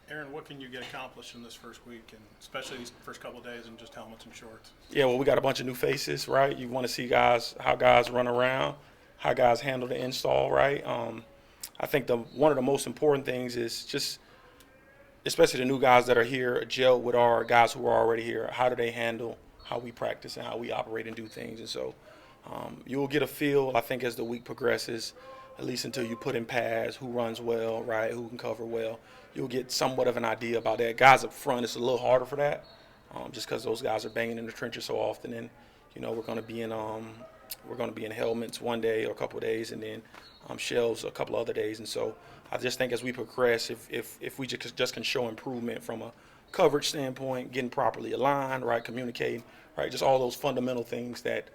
Aaron, what can you get accomplished in this first week, and especially these first couple of days, and just helmets and shorts? Yeah, well, we got a bunch of new faces, right? You want to see guys, how guys run around, how guys handle the install, right? I think one of the most important things is just, especially the new guys that are here, gel with our guys who are already here. How do they handle how we practice and how we operate and do things? And so you'll get a feel, I think, as the week progresses, at least until you put in pads, who runs well, right, who can cover well. You'll get somewhat of an idea about that. Guys up front, it's a little harder for that, just because those guys are banging in the trenches so often. And we're going to be in helmets one day or a couple of days, and then shells a couple other days. And so I just think as we progress, if we just can show improvement from a coverage standpoint, getting properly aligned, right, communicating, right, just all those fundamental things that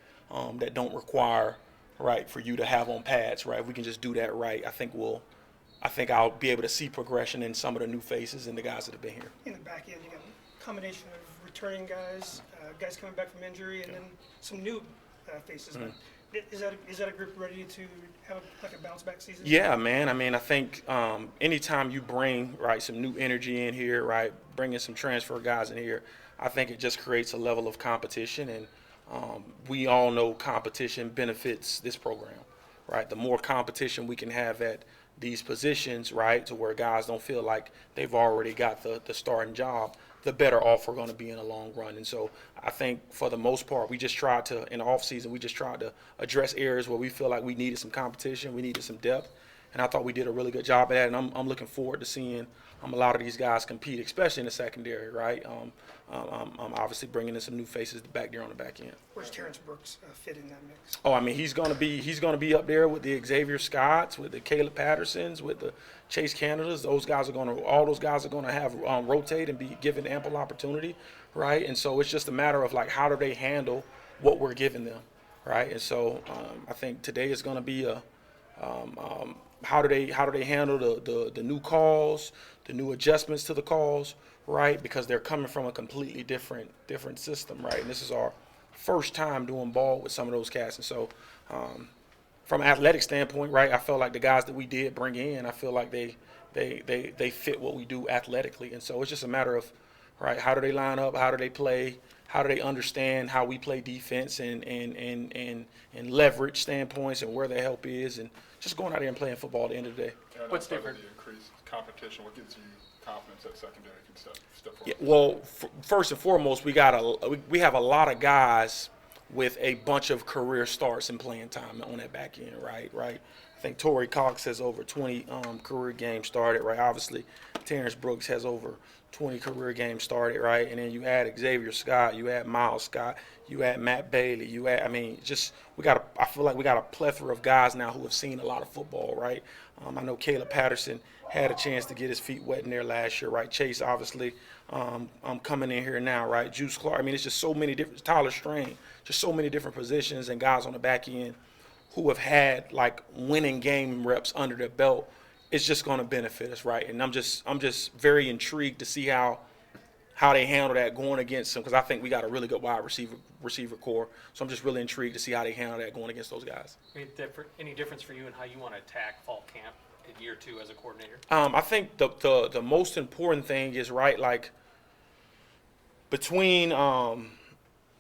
don't require, right, for you to have on pads, right. If we can just do that right, I think I'll be able to see progression in some of the new faces and the guys that have been here. In the back end, you got a combination of returning guys, guys coming back from injury, and then some new faces. Mm-hmm. But is that a group ready to have like a bounce back season? Yeah, man. I mean, I think anytime you bring, right, some new energy in here, right, bringing some transfer guys in here, I think it just creates a level of competition, and we all know competition benefits this program, right? The more competition we can have at these positions, right, to where guys don't feel like they've already got the starting job, the better off we're going to be in the long run. And so I think for the most part, we just tried to, in the offseason, we just tried to address areas where we feel like we needed some competition, we needed some depth. And I thought we did a really good job of that, and I'm looking forward to seeing a lot of these guys compete, especially in the secondary, right? I'm obviously bringing in some new faces back there on the back end. Where's Terrence Brooks fit in that mix? Oh, I mean, he's gonna be up there with the Xavier Scotts, with the Caleb Pattersons, with the Chase Canadas. All those guys are gonna have rotate and be given ample opportunity, right? And so it's just a matter of like, how do they handle what we're giving them, right? And so I think today is gonna be a how do they handle the new calls, the new adjustments to the calls, right? Because they're coming from a completely different system, right? And this is our first time doing ball with some of those cats. And so from an athletic standpoint, right, I felt like the guys that we did bring in, I feel like they fit what we do athletically. And so it's just a matter of, right, how do they line up, how do they play, how do they understand how we play defense and leverage standpoints and where their help is, and just going out there and playing football at the end of the day. What's different? The increased competition, what gives you confidence that secondary can step forward? Yeah, well, first and foremost, we have a lot of guys with a bunch of career starts and playing time on that back end, right? I think Torrey Cox has over 20 career games started, right? Obviously, Terrence Brooks has over 20 career games started, right? And then you add Xavier Scott, you add Miles Scott, you add Matt Bailey, I feel like we got a plethora of guys now who have seen a lot of football, right? I know Caleb Patterson had a chance to get his feet wet in there last year, right? Chase, obviously, coming in here now, right? Juice Clark, I mean, it's just so many different, Tyler Strain, just so many different positions and guys on the back end who have had, like, winning game reps under their belt. It's just going to benefit us, right? And I'm just very intrigued to see how they handle that going against them, because I think we got a really good wide receiver core. So I'm just really intrigued to see how they handle that going against those guys. Any difference for you in how you want to attack fall camp in year 2 as a coordinator? I think the most important thing is, right, like between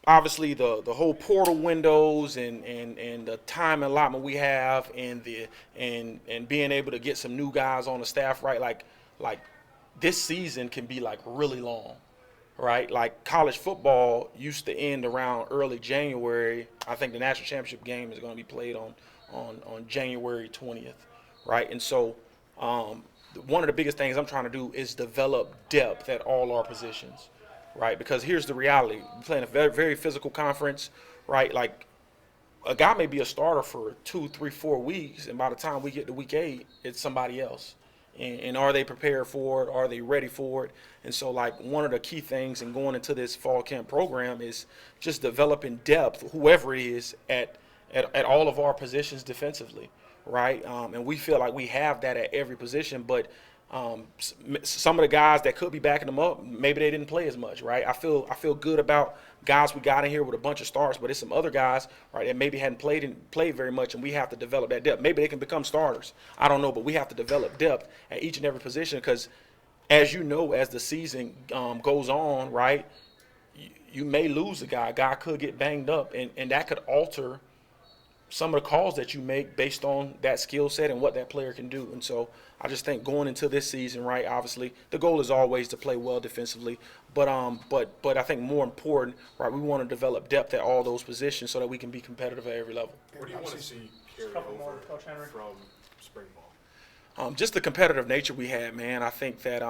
obviously the whole portal windows and the time allotment we have and being able to get some new guys on the staff, right? Like this season can be like really long, right? Like college football used to end around early January. I think the national championship game is going to be played on January 20th, right? And so one of the biggest things I'm trying to do is develop depth at all our positions, right? Because here's the reality. We're playing a very, very physical conference, right? Like a guy may be a starter for 2, 3, 4 weeks, and by the time we get to week 8, it's somebody else. And are they prepared for it? Are they ready for it? And so, like, one of the key things in going into this fall camp program is just developing depth, whoever it is, at all of our positions defensively, right? And we feel like we have that at every position, but some of the guys that could be backing them up, maybe they didn't play as much, right? I feel good about guys we got in here with a bunch of starts, but it's some other guys, right, that maybe hadn't played very much, and we have to develop that depth. Maybe they can become starters. I don't know, but we have to develop depth at each and every position, because as you know, as the season goes on, right, you may lose a guy. A guy could get banged up, and that could alter some of the calls that you make based on that skill set and what that player can do. And so I just think going into this season, right, obviously the goal is always to play well defensively, but I think more important, right, we want to develop depth at all those positions so that we can be competitive at every level. What do you want to see carry couple more, over Coach Henry. from spring ball? Just the competitive nature we had, man. I think that,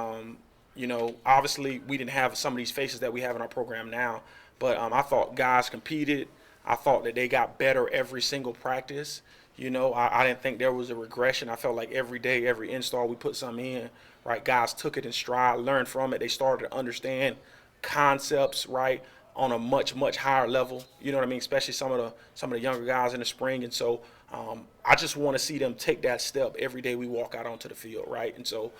obviously we didn't have some of these faces that we have in our program now, but I thought guys competed. I thought that they got better every single practice. I didn't think there was a regression. I felt like every day, every install, we put something in, right? Guys took it in stride, learned from it. They started to understand concepts, right, on a much, much higher level. You know what I mean? Especially some of the younger guys in the spring. And so I just want to see them take that step every day we walk out onto the field, right? And so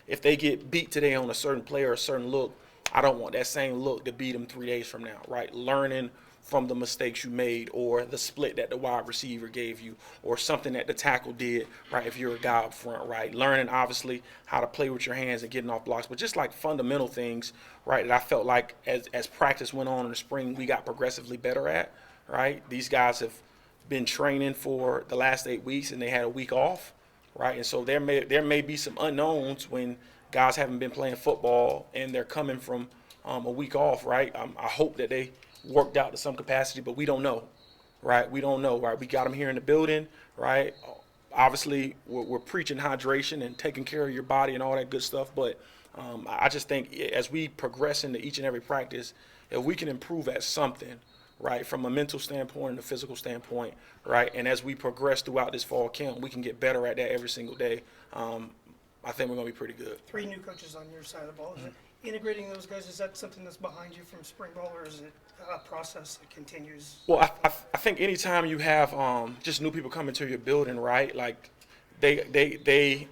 if they get beat today on a certain play or a certain look, I don't want that same look to beat them 3 days from now, right? Learning from the mistakes you made or the split that the wide receiver gave you or something that the tackle did, right, if you're a guy up front, right? Learning, obviously, how to play with your hands and getting off blocks, but just like fundamental things, right, that I felt like as practice went on in the spring, we got progressively better at, right? These guys have been training for the last 8 weeks and they had a week off, right? And so there may be some unknowns when guys haven't been playing football and they're coming from a week off, right? I hope that they worked out to some capacity, but we don't know, right? We don't know, right? We got them here in the building, right? Obviously, we're preaching hydration and taking care of your body and all that good stuff, but I just think as we progress into each and every practice, if we can improve at something, right, from a mental standpoint and a physical standpoint, right, and as we progress throughout this fall camp, we can get better at that every single day. I think we're going to be pretty good. 3 new coaches on your side of the ball. Is it integrating those guys, is that something that's behind you from spring ball, or is it a process that continues? Well, I think anytime you have just new people coming to your building, right, like they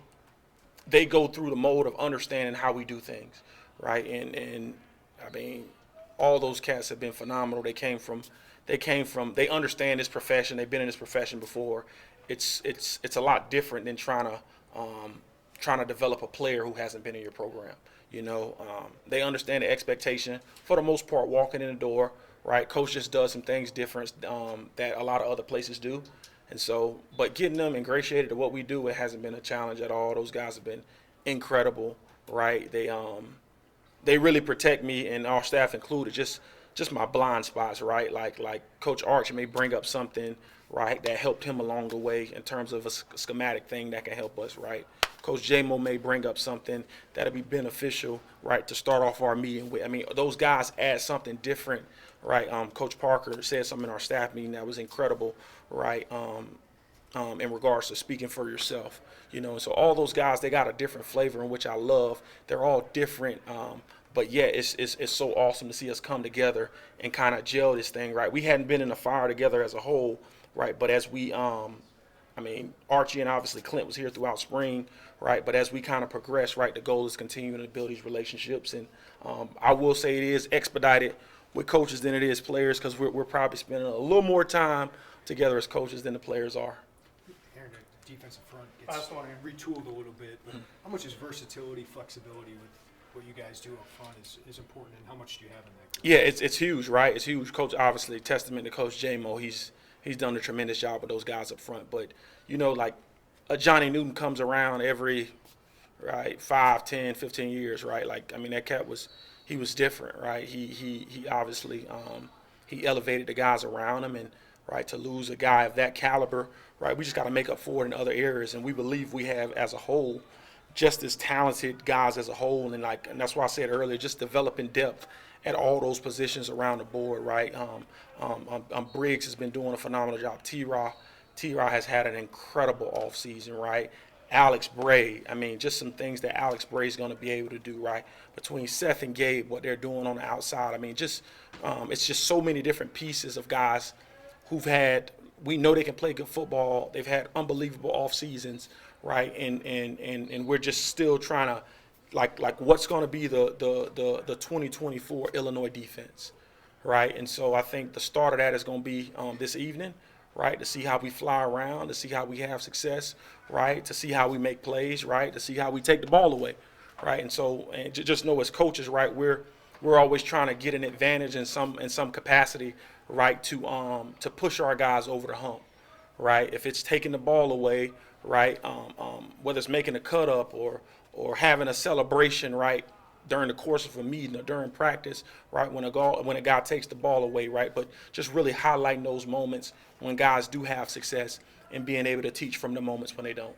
go through the mode of understanding how we do things, right, and I mean, all those cats have been phenomenal. They understand this profession. They've been in this profession before. It's a lot different than trying to develop a player who hasn't been in your program. They understand the expectation for the most part walking in the door, right? Coach just does some things different that a lot of other places do. And so, but getting them ingratiated to what we do, it hasn't been a challenge at all. Those guys have been incredible, right? They really protect me, and our staff included, just my blind spots, right? Like Coach Arch may bring up something, right, that helped him along the way in terms of a schematic thing that can help us, right? Coach J-Mo may bring up something that'll be beneficial, right, to start off our meeting with. I mean, those guys add something different, right? Coach Parker said something in our staff meeting that was incredible, right, in regards to speaking for yourself, And so all those guys, they got a different flavor in which I love. They're all different, but yeah, it's so awesome to see us come together and kind of gel this thing, right? We hadn't been in the fire together as a whole, right? But as we Archie and obviously Clint was here throughout spring, right? But as we kind of progress, right, the goal is continuing to build these relationships. And I will say it is expedited with coaches than it is players, because we're probably spending a little more time together as coaches than the players are. Aaron, the defensive front gets retooled a little bit, but how much is versatility, flexibility with what you guys do up front is important, and how much do you have in that group? Yeah, it's huge, right? It's huge. Coach, obviously, testament to Coach J-Mo. He's done a tremendous job with those guys up front. But, like a Johnny Newton comes around every, right, 5, 10, 15 years, right? Like, I mean, that cat was different, right? He obviously he elevated the guys around him, and, right, to lose a guy of that caliber, right, we just got to make up for it in other areas. And we believe we have, as a whole, just as talented guys as a whole. And that's why I said earlier, just developing depth at all those positions around the board, right? Briggs has been doing a phenomenal job. T-Raw has had an incredible offseason, right? Alex Bray, I mean, just some things that Alex Bray is going to be able to do, right? Between Seth and Gabe, what they're doing on the outside. I mean, just it's just so many different pieces of guys we know they can play good football. They've had unbelievable off seasons, right? And we're just still trying to, like what's going to be the 2024 Illinois defense, right? And so I think the start of that is going to be this evening, right? To see how we fly around, to see how we have success, right? To see how we make plays, right? To see how we take the ball away, right? And so, and just know as coaches, right, we're always trying to get an advantage in some capacity, right, to push our guys over the hump, right? If it's taking the ball away, right, whether it's making a cut up or having a celebration, right, during the course of a meeting or during practice, right, when a guy takes the ball away, right, but just really highlighting those moments when guys do have success and being able to teach from the moments when they don't.